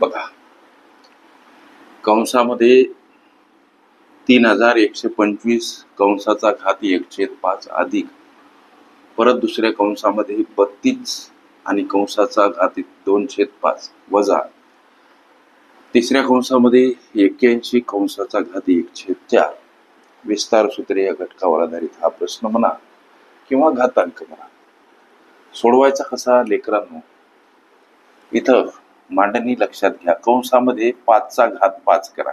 बघा, कंसामध्ये 3125 कंसाचा घात 1/5 अधिक परत दुसऱ्या कंसामध्ये 32 आणि कंसाचा घात 2/5 वजा तिसऱ्या कंसामध्ये 81 कंसाचा घात 1/4 विस्तार सूत्रे या घटकावर आधारित हा प्रश्न म्हणा किंवा घातांक म्हणा. सोडवायचा कसा लेकरांनो? इथं मांडणी लक्षात घ्या. कंसामध्ये 5चा घात 5 करा.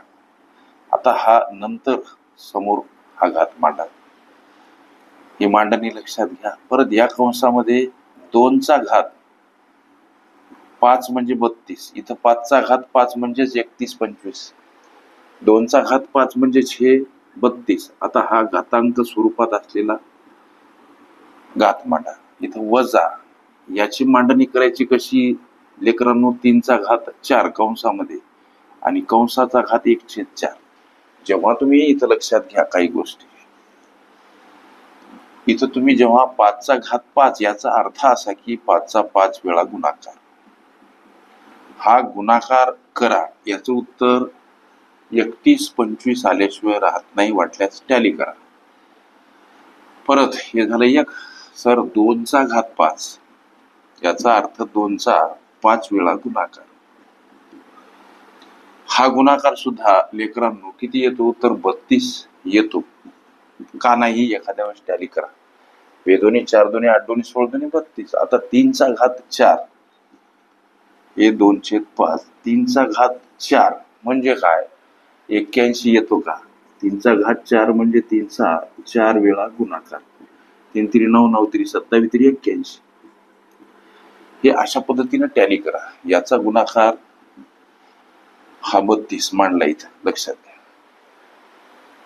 आता हा नंतर समोर हा घात मांडा. ही मांडणी लक्षात घ्या. परत या कंसामध्ये 2चा घात 5 म्हणजे 32. इथं 5चा घात 5 म्हणजेच 31-25. 2चा घात 5 म्हणजेच हे 32. आता हा घातांक स्वरूपात असलेला घात मांडा. इथं वजा याची मांडणी करायची कशी लेकरांनो? 3चा घात 4 कंसामध्ये आणि कंसाचा घात 1/4. जेव्हा तुम्ही इथं लक्षात घ्या काही गोष्टी, इथं तुम्ही जेव्हा 5चा घात 5 याचा अर्थ असा की 5चा 5 वेळा गुणाकार, हा गुणाकार करा. याचं उत्तर 31-25 आल्याशिवाय राहत नाही. वाटल्यास टॅली करा. परत हे झालं 1 सर 2चा घात 5 याचा अर्थ 2चा 5 वेळा गुणाकार. हा गुणाकार सुद्धा लेकरांनो किती येतो? तर 32 येतो. का नाही? एखाद्या वेळेस टॅली करा. 2 दोन्ही 4 दोन्ही 8 दोन्ही 16 दोन्ही 32. आता 3चा घात 4 हे 2/5. 3चा घात 4 म्हणजे काय? 81 येतो का? 3चा घात 4 म्हणजे 3चा 4 वेळा गुणाकार. 3 3 9 9 3 27 3 81. हे अशा पद्धतीने टॅली करा. याचा गुणाकार हा 32 मांडला इथं लक्षात घ्या.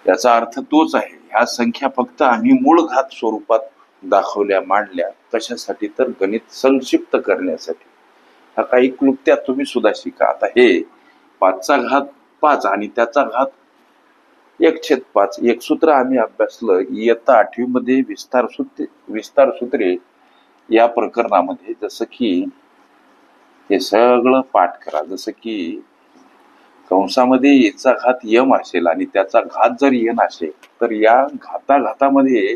याचा अर्थ तोच आहे. ह्या संख्या फक्त आम्ही मूळ घात स्वरूपात दाखवल्या, मांडल्या. कशासाठी? तर गणित संक्षिप्त करण्यासाठी. हा काही क्लुप्त्या तुम्ही सुद्धा शिका. आता हे 5चा घात 5 आणि त्याचा घात 1/5 एक सूत्र आम्ही अभ्यासलं इयत्ता 8वी मध्ये विस्तार सूत्रे या प्रकरणामध्ये. जसं की हे सगळं पाठ करा. जसं की कंसामध्ये याचा घात यम असेल आणि त्याचा घात जर यन असेल तर या घाताघातामध्ये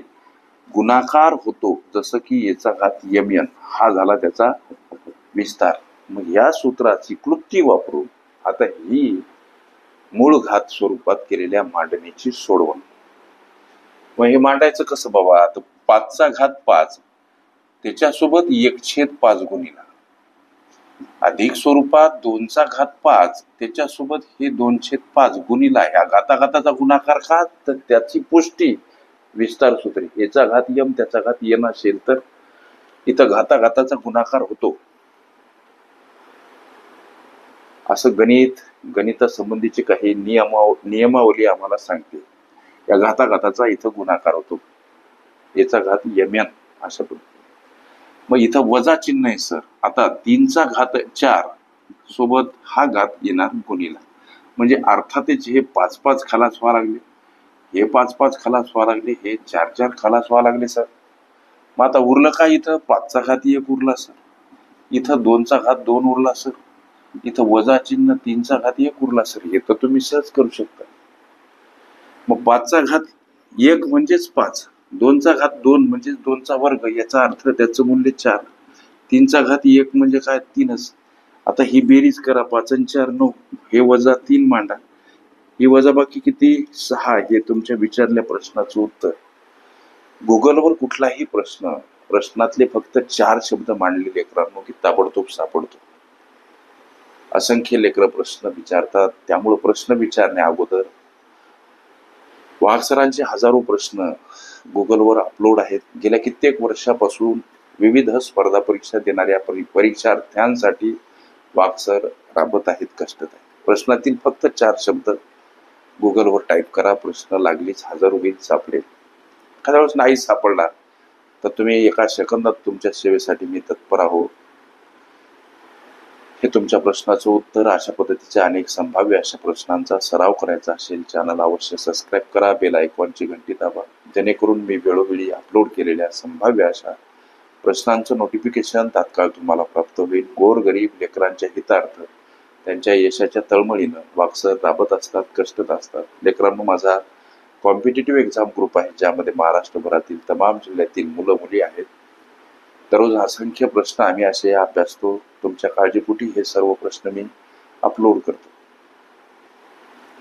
गुणाकार होतो. जसं की याचा घात यम यन हा झाला त्याचा विस्तार. मग या सूत्राची क्लुप्ती वापरून आता ही मूळ घात स्वरूपात केलेल्या मांडणीची सोडवण. मग हे मांडायचं कसं बाबा? तर 5चा घात 5 त्याच्यासोबत 1/5 गुणिला अधिक स्वरूपात 2चा घात 5 त्याच्यासोबत हे 2/5 गुणिला ह्या घाताघाताचा गुणाकार का? तर त्याची पुष्टी विस्तार सूत्रे. याचा घात यम त्याचा घात यन असेल तर इथं घाताघाताचा गुणाकार होतो. असं गणितासंबंधीची काही नियमावली आम्हाला सांगते. या घाताघाताचा इथं गुणाकार होतो. याचा घात यम यन अशा पद्धतीने. मग इथं वजा चिन्ह आहे सर. आता 3चा घात 4 सोबत हा घात येणार गुणिला. म्हणजे अर्थातच हे 5-5 खलास व्हावं लागले, हे 5-5 खलास व्हावं लागले, हे 4-4 खलास व्हावं लागले सर. मग आता उरलं काय? इथं 5चा घात 1 उरला सर, इथं 2चा घात 2 उरला सर, इथं वजा चिन्ह 3चा घात 1 उरला सर. हे तर तुम्ही सहज करू शकता. मग 5चा घात 1 म्हणजेच 5, 2चा घात 2 म्हणजेच 2चा वर्ग, याचा अर्थ त्याचं मूल्य 4. 3चा घात 1 म्हणजे काय? 3च. आता ही बेरीज करा. 5 आणि 4 9, हे वजा 3 मांडा, ही वजा बाकी किती? 6. हे तुमच्या विचारल्या प्रश्नाचं उत्तर. गुगलवर कुठलाही प्रश्नातले फक्त 4 शब्द मांडले लेकरांनो की ताबडतोब सापडतो. असंख्य लेकरं प्रश्न विचारतात. त्यामुळे प्रश्न विचारण्या अगोदर वाघ सरांचे हजारो प्रश्न गुगलवर अपलोड आहेत. गेल्या कित्येक वर्षापासून विविध स्पर्धा परीक्षा देणाऱ्या परीक्षार्थ्यांसाठी वाघ सर राबत आहेत, कष्ट आहेत. प्रश्नातील फक्त 4 शब्द गुगलवर टाईप करा. प्रश्न लागलीच हजारो गीत सापडेल. एखाद्या वेळेस नाही सापडला तर तुम्ही एका सेकंदात तुमच्या सेवेसाठी मी तत्पर आहो. हे तुमच्या प्रश्नाचं उत्तर. अशा पद्धतीच्या अनेक संभाव्य अशा प्रश्नांचा सराव करायचा असेल चॅनल अवश्य सबस्क्राईब करा. बेल आयकॉनची घंटी दाबा, जेणेकरून मी वेळोवेळी अपलोड केलेल्या संभाव्य अशा प्रश्नांचं नोटिफिकेशन तात्काळ तुम्हाला प्राप्त होईल. गोरगरीब लेकरांच्या हितार्थ त्यांच्या यशाच्या तळमळीनं वागसर राबत असतात, कष्टत असतात. लेकरांनो, माझा कॉम्पिटेटिव्ह एक्झाम ग्रुप आहे, ज्यामध्ये महाराष्ट्रभरातील तमाम जिल्ह्यातील मुलं मुली आहेत. दररोज असंख्य प्रश्न आम्ही असे अभ्यासतो. तुमच्या काळजीपोटी हे सर्व प्रश्न मी अपलोड करतो.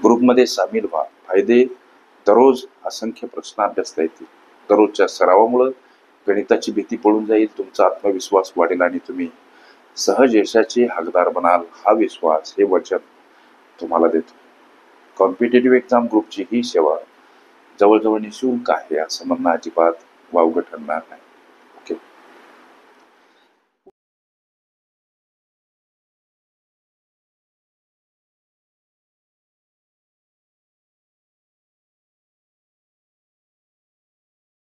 ग्रुपमध्ये सामील व्हा. फायदे: दररोज असंख्य प्रश्न अभ्यासता येतील. दररोजच्या सरावामुळे गणिताची भीती पळून जाईल, तुमचा आत्मविश्वास वाढेल आणि तुम्ही सहज यशाचे हकदार बनाल. हा विश्वास, हे वचन तुम्हाला देतो. कॉम्पिटेटिव्ह एक्झाम ग्रुपची ही सेवा जवळजवळ निःशुल्क आहे, असं म्हणणं अजिबात वावगं ठरणार नाही.